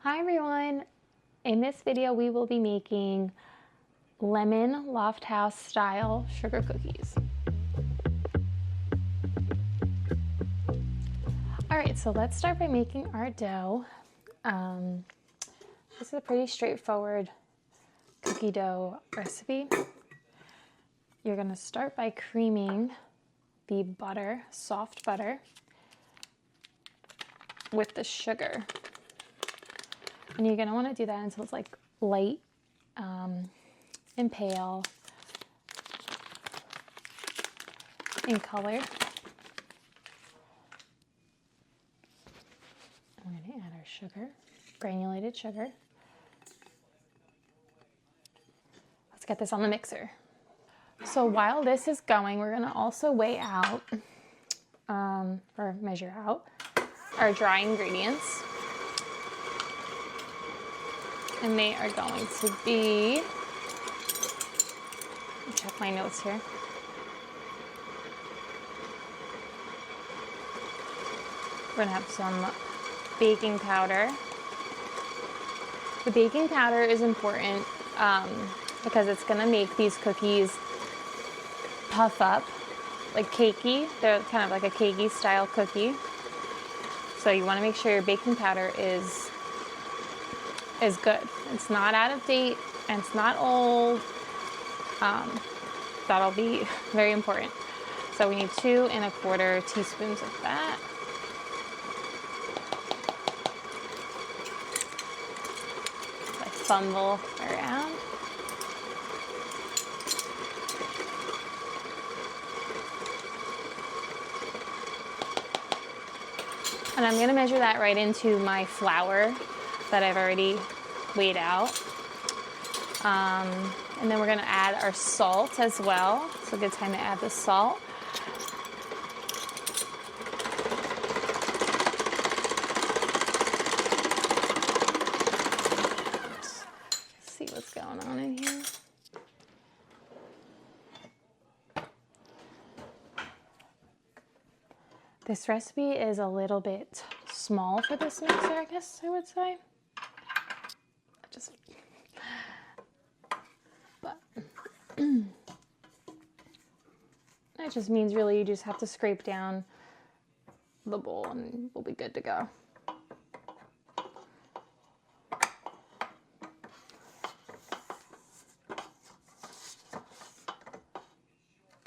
Hi everyone! In this video we will be making lemon Lofthouse style sugar cookies. Alright, so let's start by making our dough. This is a pretty straightforward cookie dough recipe. You're going to start by creaming the butter, soft butter, with the sugar. And you're going to want to do that until it's like light and pale in color. We're going to add our sugar, granulated sugar. Let's get this on the mixer. So while this is going, we're going to also weigh out or measure out our dry ingredients. And they are going to be, let me check my notes here. We're gonna have some baking powder. The baking powder is important because it's gonna make these cookies puff up, like cakey. They're kind of like a cakey style cookie. So you wanna make sure your baking powder is good. It's not out of date and it's not old. That'll be very important. So we need 2 1/4 teaspoons of that. So I fumble around. And I'm going to measure that right into my flour that I've already weighed out. And then we're going to add our salt as well. It's a good time to add the salt. Let's see what's going on in here. This recipe is a little bit small for this mixer, I guess I would say. That just means really you just have to scrape down the bowl and we'll be good to go.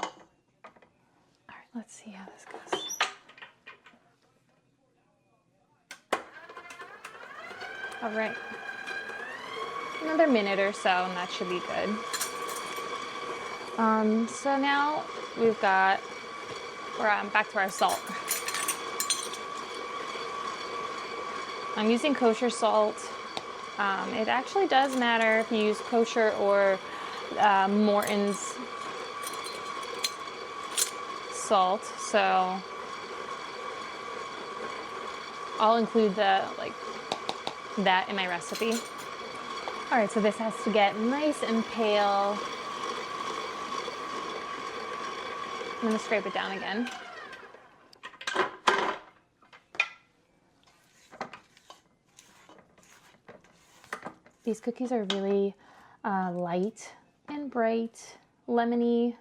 All right, let's see how this goes. All right, another minute or so and that should be good. So now we're back to our salt. I'm using kosher salt. It actually does matter if you use kosher or Morton's salt. So I'll include that in my recipe. All right, so this has to get nice and pale. I'm going to scrape it down again. These cookies are really light and bright, lemony.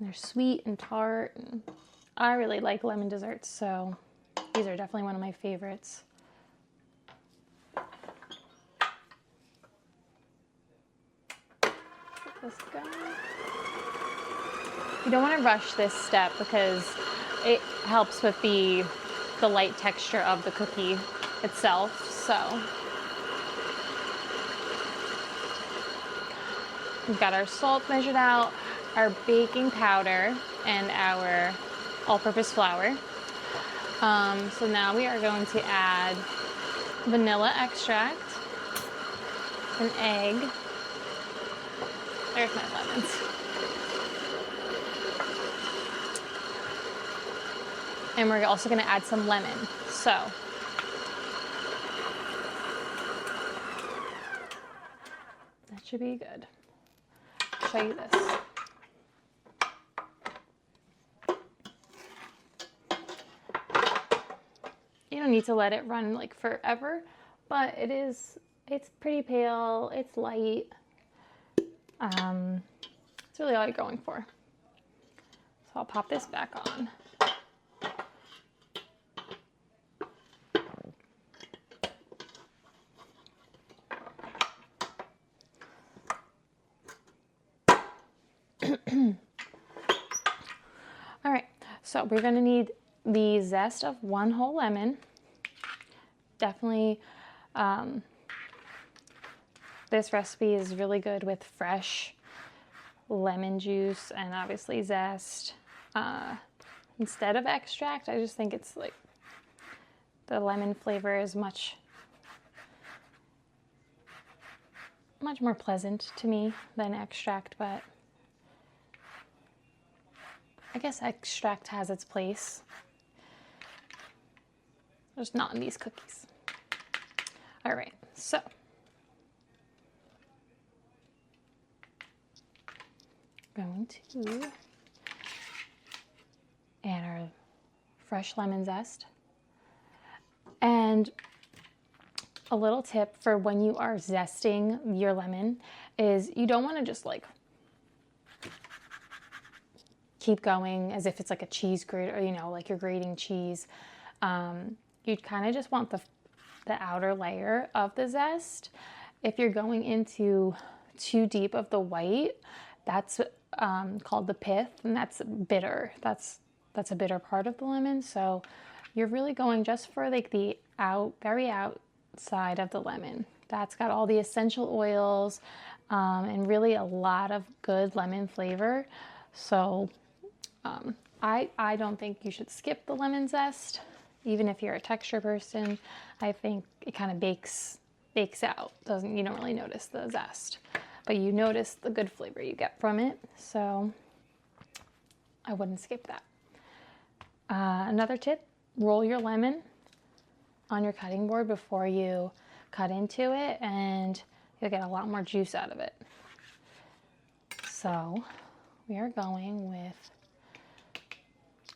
They're sweet and tart. And I really like lemon desserts, so these are definitely one of my favorites. This going. You don't want to rush this step because it helps with the light texture of the cookie itself. So we've got our salt measured out, our baking powder, and our all-purpose flour. So now we are going to add vanilla extract, an egg. There's my lemons. And we're also going to add some lemon. So that should be good. I'll show you this. You don't need to let it run like forever, but it's pretty pale, it's light. It's really all you're going for. So I'll pop this back on. All right, so we're gonna need the zest of 1 whole lemon. Definitely, this recipe is really good with fresh lemon juice and obviously zest. Instead of extract, I just think it's like the lemon flavor is much more pleasant to me than extract, but I guess extract has its place. Just not in these cookies. All right, so going to add our fresh lemon zest. And a little tip for when you are zesting your lemon is you don't want to just like keep going as if it's like a cheese grate, or, you know, like you're grating cheese. You'd kind of just want the outer layer of the zest. If you're going into too deep of the white, that's called the pith, and that's bitter. That's a bitter part of the lemon. So you're really going just for like the very outside of the lemon. That's got all the essential oils and really a lot of good lemon flavor. So I don't think you should skip the lemon zest. Even if you're a texture person, I think it kind of bakes out. You don't really notice the zest, but you notice the good flavor you get from it. So I wouldn't skip that. Another tip, roll your lemon on your cutting board before you cut into it, and you'll get a lot more juice out of it. So we are going with,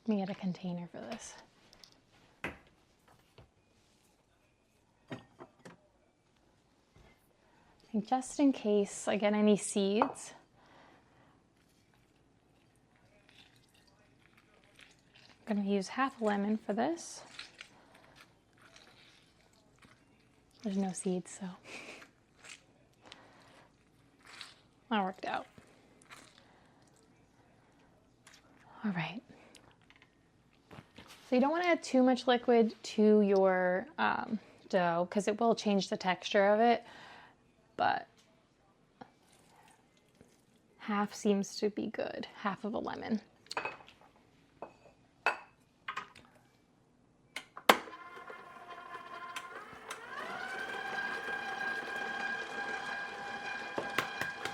let me get a container for this. And just in case I get any seeds, I'm going to use half a lemon for this. There's no seeds, so that worked out. All right. So you don't want to add too much liquid to your dough because it will change the texture of it, but half seems to be good, half of a lemon.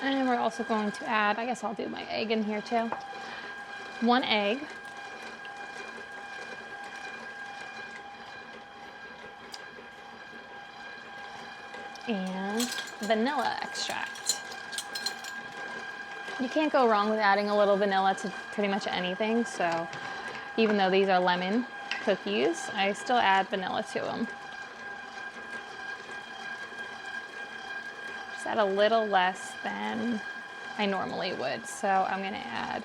And we're also going to add, I guess I'll do my egg in here too. 1 egg. And vanilla extract. You can't go wrong with adding a little vanilla to pretty much anything, so even though these are lemon cookies, I still add vanilla to them. Just add a little less than I normally would, so I'm gonna add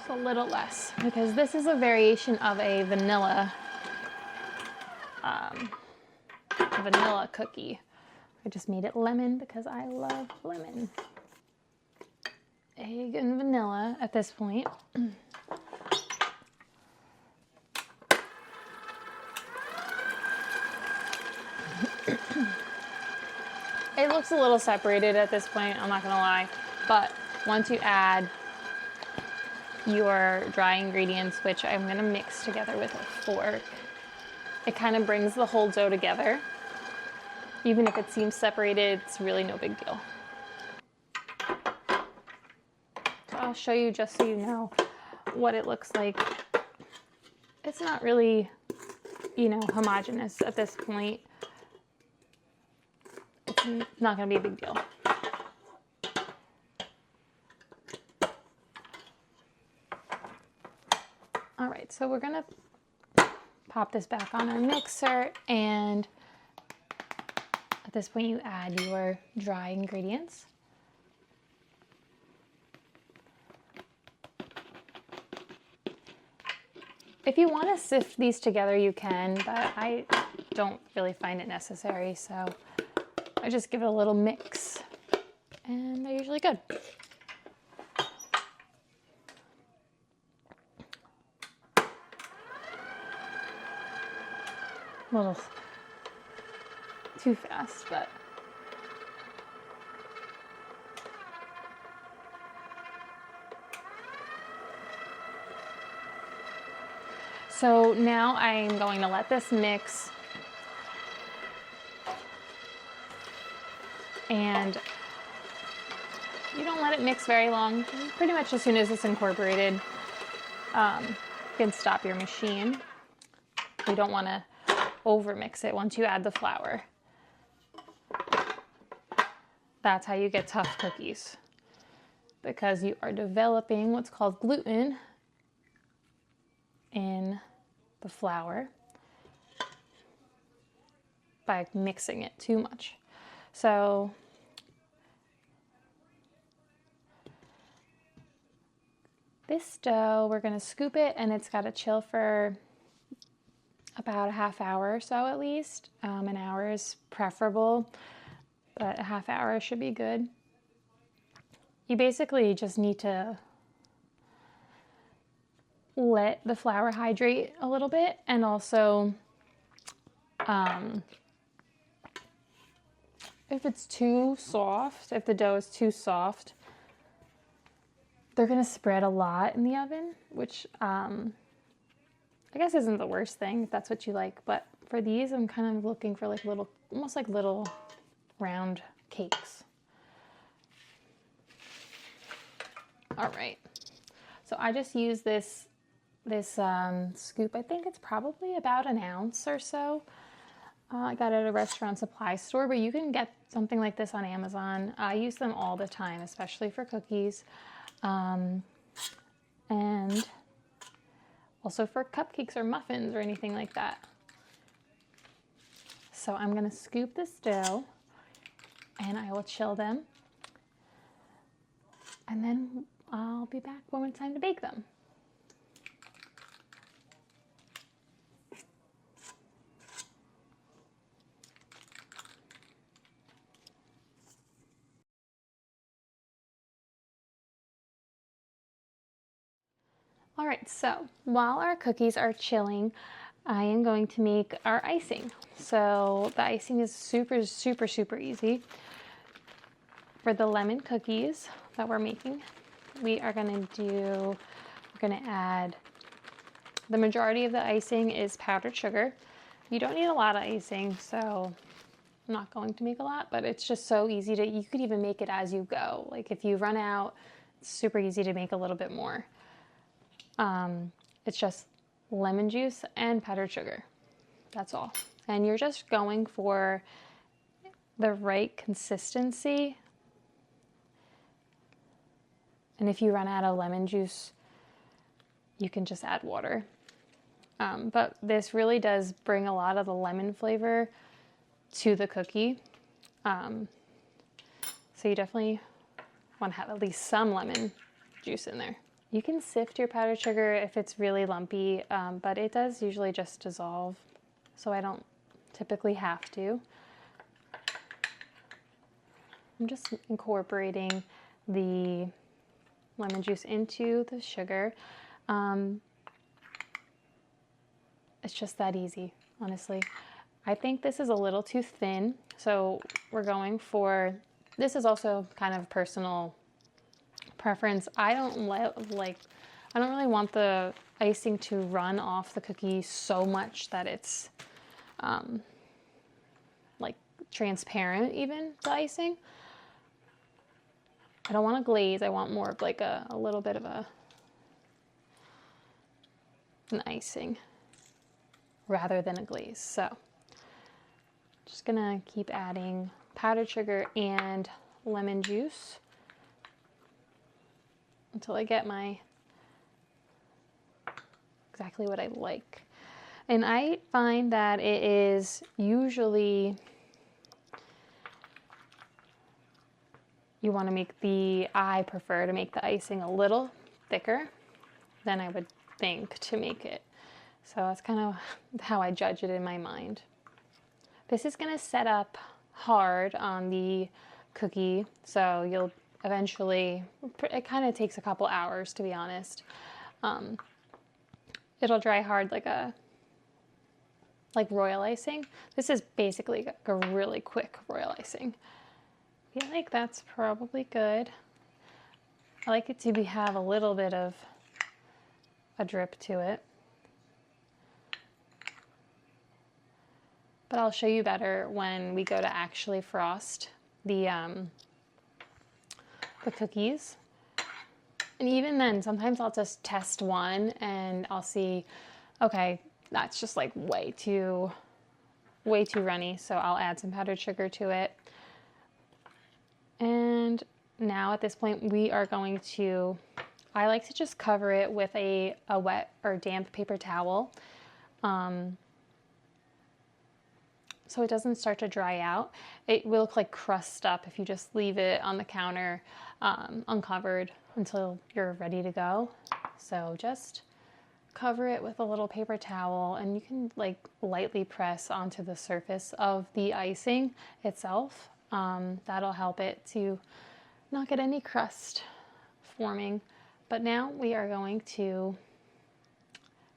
a little less because this is a variation of a vanilla cookie. I just made it lemon because I love lemon. Egg and vanilla at this point. It looks a little separated at this point, I'm not gonna lie, but once you add your dry ingredients, which I'm gonna mix together with a fork, it kind of brings the whole dough together. Even if it seems separated, it's really no big deal. So I'll show you just so you know what it looks like. It's not really, you know, homogeneous at this point. It's not gonna be a big deal. All right, so we're gonna pop this back on our mixer, and at this point you add your dry ingredients. If you want to sift these together, you can, but I don't really find it necessary, so I just give it a little mix, and they're usually good. A little too fast, but so now I'm going to let this mix, and you don't let it mix very long. Pretty much as soon as it's incorporated, you can stop your machine. You don't want to over mix it once you add the flour. That's how you get tough cookies, because you are developing what's called gluten in the flour by mixing it too much. So this dough, we're going to scoop it, and it's got to chill for about a half hour or so at least. An hour is preferable, but a half hour should be good. You basically just need to let the flour hydrate a little bit, and also if it's too soft, if the dough is too soft, they're going to spread a lot in the oven, which I guess isn't the worst thing if that's what you like. But for these, I'm kind of looking for like little, almost like little round cakes. All right, so I just use this scoop. I think it's probably about an ounce or so. I got it at a restaurant supply store, but you can get something like this on Amazon. I use them all the time, especially for cookies, and also for cupcakes or muffins or anything like that. So I'm going to scoop this dough, and I will chill them, and then I'll be back when it's time to bake them. All right, so while our cookies are chilling, I am going to make our icing. So the icing is super, super, super easy. For the lemon cookies that we're making, we're gonna add, the majority of the icing is powdered sugar. You don't need a lot of icing, so I'm not going to make a lot, but it's just so easy to, you could even make it as you go. Like if you run out, it's super easy to make a little bit more. It's just lemon juice and powdered sugar. That's all. And you're just going for the right consistency. And if you run out of lemon juice, you can just add water. But this really does bring a lot of the lemon flavor to the cookie. So you definitely want to have at least some lemon juice in there. You can sift your powdered sugar if it's really lumpy, but it does usually just dissolve, so I don't typically have to. I'm just incorporating the lemon juice into the sugar. It's just that easy, honestly. I think this is a little too thin, so we're going for, this is also kind of personal preference. I don't really want the icing to run off the cookie so much that it's like transparent, even the icing. I don't want a glaze. I want more of like a little bit of an icing rather than a glaze. So just gonna keep adding powdered sugar and lemon juice until I get my exactly what I like. And I find that it is usually, you want to make I prefer to make the icing a little thicker than I would think to make it. So that's kind of how I judge it in my mind. This is going to set up hard on the cookie, so you'll eventually, it kind of takes a couple hours to be honest. It'll dry hard like royal icing. This is basically a really quick royal icing. I feel like that's probably good. I like it to have a little bit of a drip to it. But I'll show you better when we go to actually frost the cookies. And even then, sometimes I'll just test one and I'll see, okay, that's just like way too runny. So I'll add some powdered sugar to it. And now at this point we are going to, I like to just cover it with a wet or damp paper towel. So it doesn't start to dry out. It will look like crust up if you just leave it on the counter uncovered until you're ready to go. So just cover it with a little paper towel and you can like lightly press onto the surface of the icing itself. That'll help it to not get any crust forming. But now we are going to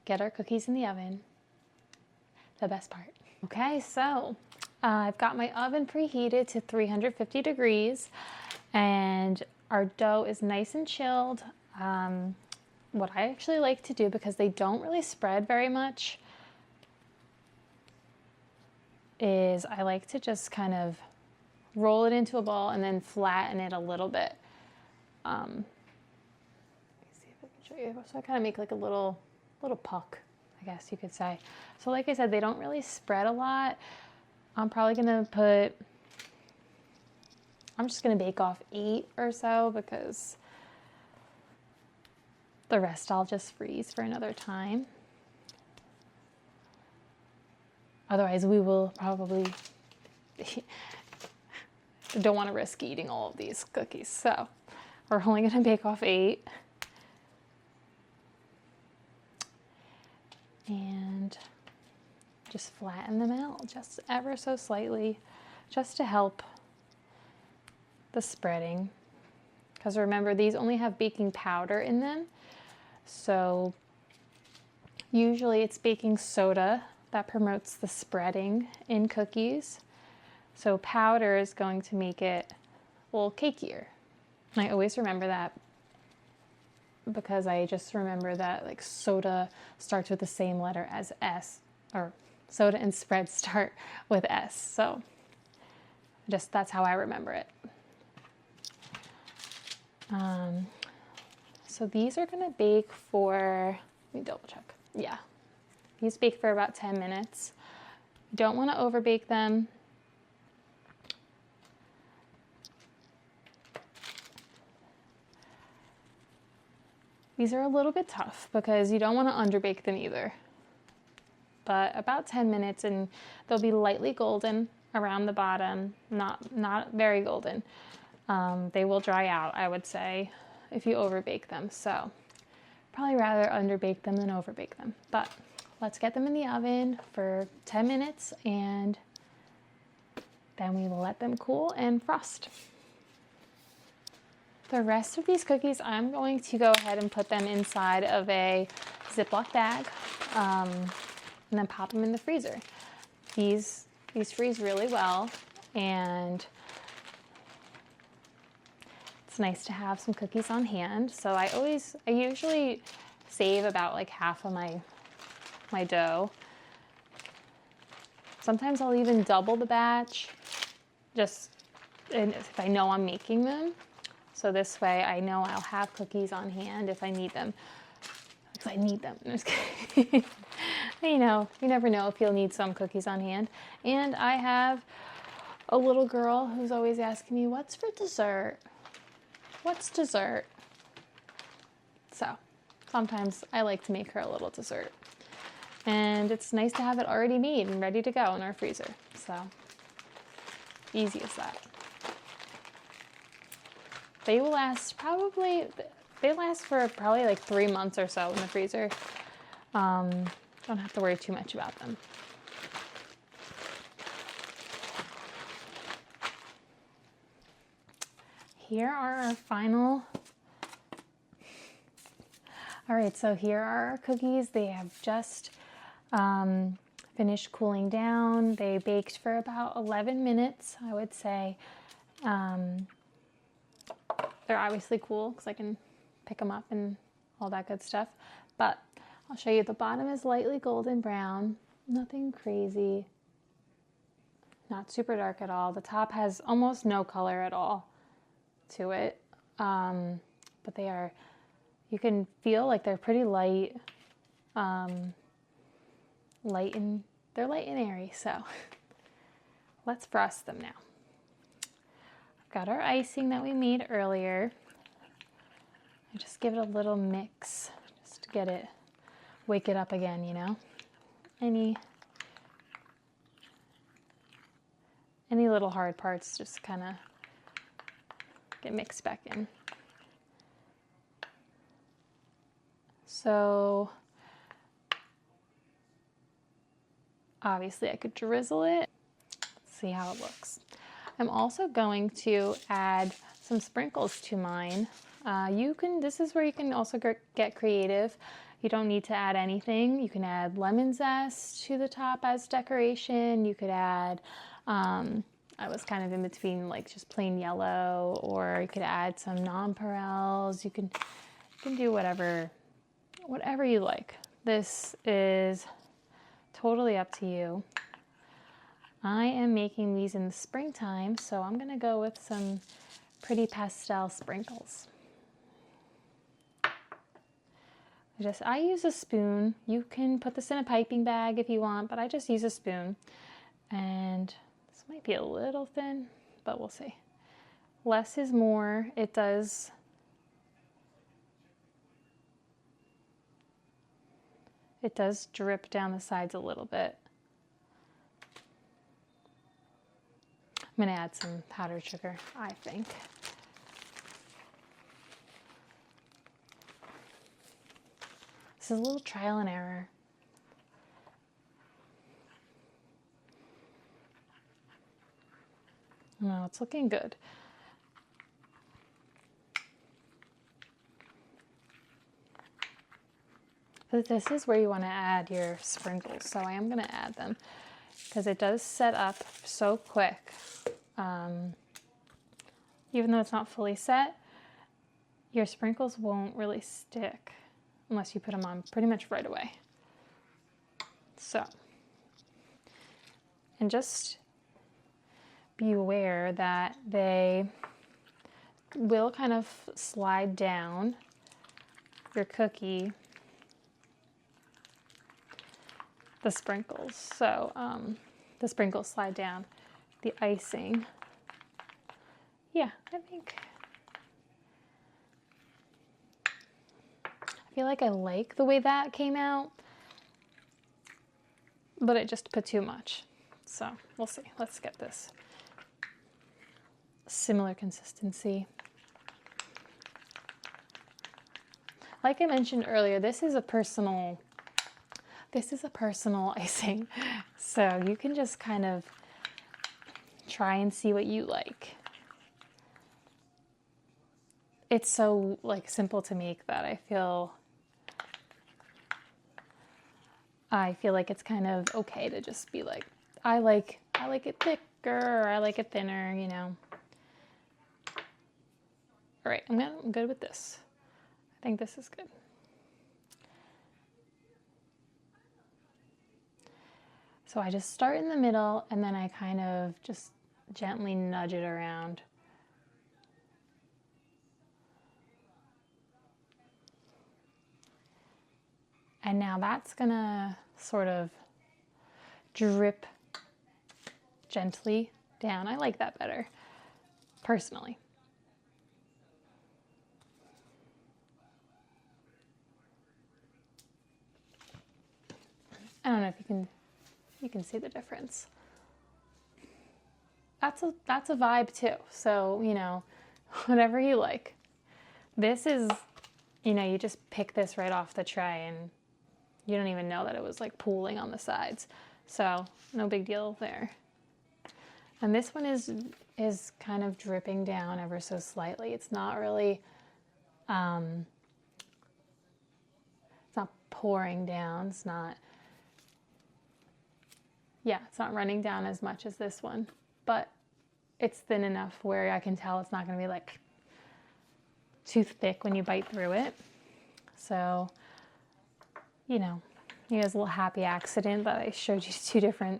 get our cookies in the oven. The best part. Okay, so I've got my oven preheated to 350 degrees and our dough is nice and chilled. What I actually like to do, because they don't really spread very much, is I like to just kind of roll it into a ball and then flatten it a little bit. Let me see if I can show you. So I kind of make like a little puck, I guess you could say. So like I said, they don't really spread a lot. I'm probably gonna I'm just gonna bake off 8 or so because the rest I'll just freeze for another time. Otherwise we will probably don't want to risk eating all of these cookies. So we're only gonna bake off 8. And just flatten them out just ever so slightly, just to help the spreading. Because remember, these only have baking powder in them. So usually it's baking soda that promotes the spreading in cookies. So powder is going to make it a little cakier. And I always remember that because I just remember that like soda starts with the same letter as S, or soda and spread start with S. So just that's how I remember it. So these are gonna bake for, let me double check. Yeah, these bake for about 10 minutes. You don't wanna over bake them. These are a little bit tough because you don't want to underbake them either. But about 10 minutes and they'll be lightly golden around the bottom, not very golden. They will dry out, I would say, if you overbake them. So probably rather underbake them than overbake them. But let's get them in the oven for 10 minutes and then we will let them cool and frost. The rest of these cookies, I'm going to go ahead and put them inside of a Ziploc bag and then pop them in the freezer. These freeze really well, and it's nice to have some cookies on hand. So I usually save about like half of my dough. Sometimes I'll even double the batch, just if I know I'm making them. So this way I know I'll have cookies on hand if I need them. Because I need them. I'm just kidding. You know, you never know if you'll need some cookies on hand. And I have a little girl who's always asking me, what's for dessert? What's dessert? So sometimes I like to make her a little dessert. And it's nice to have it already made and ready to go in our freezer. So easy as that. They will last they last for probably like 3 months or so in the freezer. Don't have to worry too much about them. Here are our final. All right, so here are our cookies. They have just finished cooling down. They baked for about 11 minutes, I would say. They're obviously cool because I can pick them up and all that good stuff. But I'll show you, the bottom is lightly golden brown, nothing crazy, not super dark at all. The top has almost no color at all to it, but they are, you can feel like they're pretty light, they're light and airy. So let's frost them now. I've got our icing that we made earlier. I just give it a little mix just to get it, wake it up again, you know. Any little hard parts just kind of get mixed back in. So obviously I could drizzle it. Let's see how it looks. I'm also going to add some sprinkles to mine. This is where you can also get creative. You don't need to add anything. You can add lemon zest to the top as decoration. You could add, I was kind of in between like just plain yellow, or you could add some nonpareils. You can do whatever you like. This is totally up to you. I am making these in the springtime, so I'm gonna go with some pretty pastel sprinkles. I use a spoon. You can put this in a piping bag if you want, but I just use a spoon. And this might be a little thin, but we'll see. Less is more. It does drip down the sides a little bit. I'm gonna add some powdered sugar, I think. This is a little trial and error. No, it's looking good. But this is where you want to add your sprinkles, so I am going to add them because it does set up so quick. Even though it's not fully set, your sprinkles won't really stick unless you put them on pretty much right away. So, and just be aware that they will kind of slide down your cookie, the sprinkles. So the sprinkles slide down. The icing, yeah, I feel like I like the way that came out, but it just put too much. So we'll see. Let's get this similar consistency. Like I mentioned earlier, this is a personal icing, so you can just kind of try and see what you like. It's so like simple to make that I feel like it's kind of okay to just be like, I like it thicker, or I like it thinner, you know. All right, I'm good with this. I think this is good. So I just start in the middle and then I kind of just gently nudge it around. And now that's gonna sort of drip gently down. I like that better, personally. I don't know if you can see the difference. That's a vibe too. So, you know, whatever you like. This is, you know, you just pick this right off the tray and you don't even know that it was like pooling on the sides. So, no big deal there. And this one is kind of dripping down ever so slightly. It's not really it's not pouring down. It's not running down as much as this one, but it's thin enough where I can tell it's not going to be like too thick when you bite through it. So, you know, it was a little happy accident that I showed you two different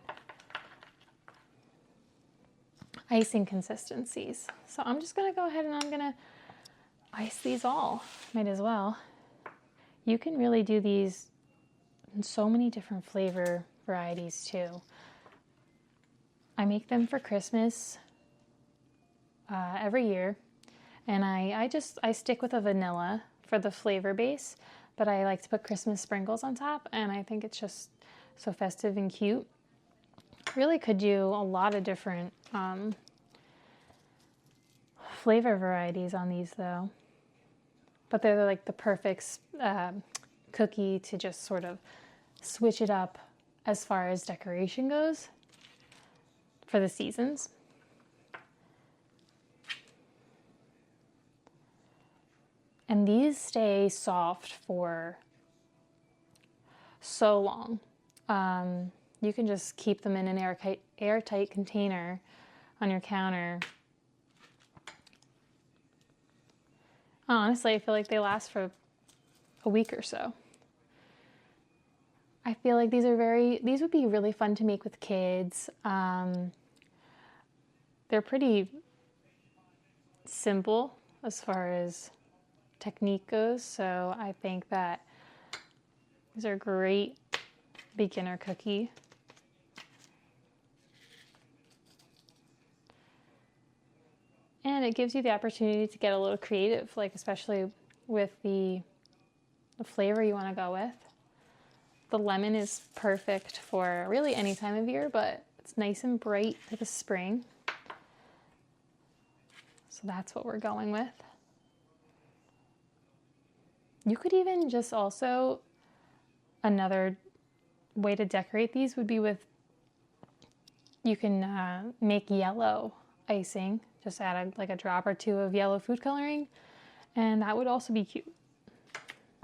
icing consistencies. So I'm just going to go ahead and I'm going to ice these all. Might as well. You can really do these in so many different flavor varieties too. I make them for Christmas every year, and I stick with a vanilla for the flavor base, but I like to put Christmas sprinkles on top, and I think it's just so festive and cute. Really could do a lot of different flavor varieties on these though, but they're like the perfect cookie to just sort of switch it up as far as decoration goes for the seasons. And these stay soft for so long. You can just keep them in an airtight container on your counter. Honestly, I feel like they last for a week or so. I feel like these would be really fun to make with kids. They're pretty simple as far as technique goes, so I think that these are a great beginner cookie. And it gives you the opportunity to get a little creative, like especially with the flavor you want to go with. The lemon is perfect for really any time of year, but it's nice and bright for the spring. So that's what we're going with. You could even just also, another way to decorate these would be with, you can make yellow icing. Just add like a drop or two of yellow food coloring, and that would also be cute.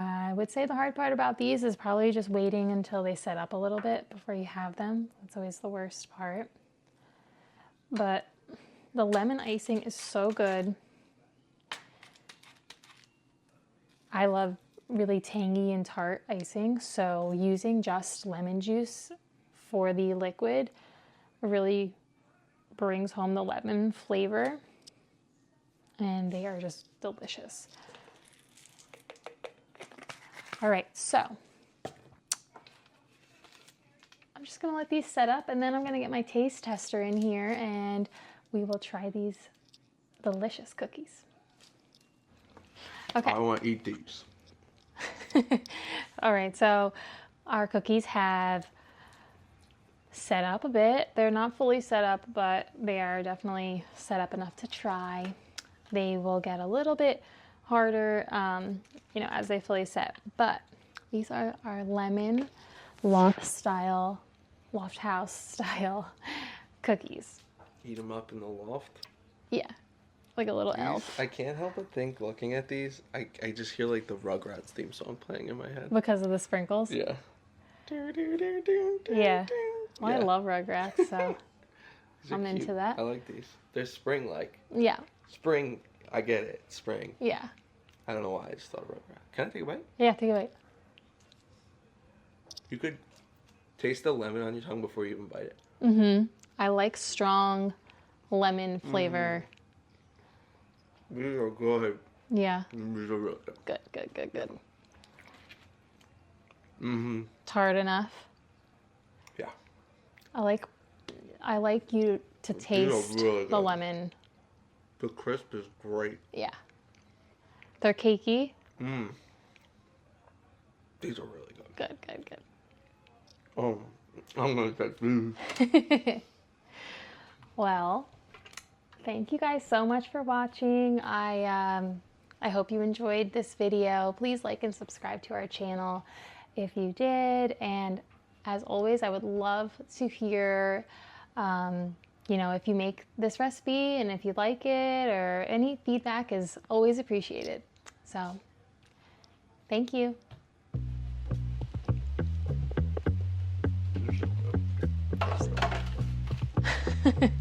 I would say the hard part about these is probably just waiting until they set up a little bit before you have them. That's always the worst part. But the lemon icing is so good. I love really tangy and tart icing, so using just lemon juice for the liquid really brings home the lemon flavor, and they are just delicious. All right, so I'm just gonna let these set up, and then I'm gonna get my taste tester in here and we will try these delicious cookies. Okay. I want to eat these. All right, so our cookies have set up a bit. They're not fully set up, but they are definitely set up enough to try. They will get a little bit harder, you know, as they fully set. But these are our lemon Lofthouse style cookies. Eat them up in the loft. Yeah, like a little elf. I can't help but think, looking at these, I just hear like the Rugrats theme song playing in my head. Because of the sprinkles? Yeah. Yeah. Well, yeah. I love Rugrats, so I'm cute. into that. I like these. They're spring-like. Yeah. Spring, I get it. Spring. Yeah. I don't know why I just thought Rugrat. Can I take a bite? Yeah, take a bite. You could taste the lemon on your tongue before you even bite it. Mm-hmm. I like strong lemon flavor. These are good. Yeah. These are really good. Good. Mm-hmm. Tart enough. Yeah. I like you to These are taste really the good. lemon. The crisp is great. Yeah. They're cakey. Mmm. These are really good. Good, good, good. Oh, I'm gonna take these. Well, thank you guys so much for watching. I hope you enjoyed this video. Please like and subscribe to our channel if you did. And as always, I would love to hear, you know, if you make this recipe and if you like it, or any feedback is always appreciated. So, thank you. They're so good.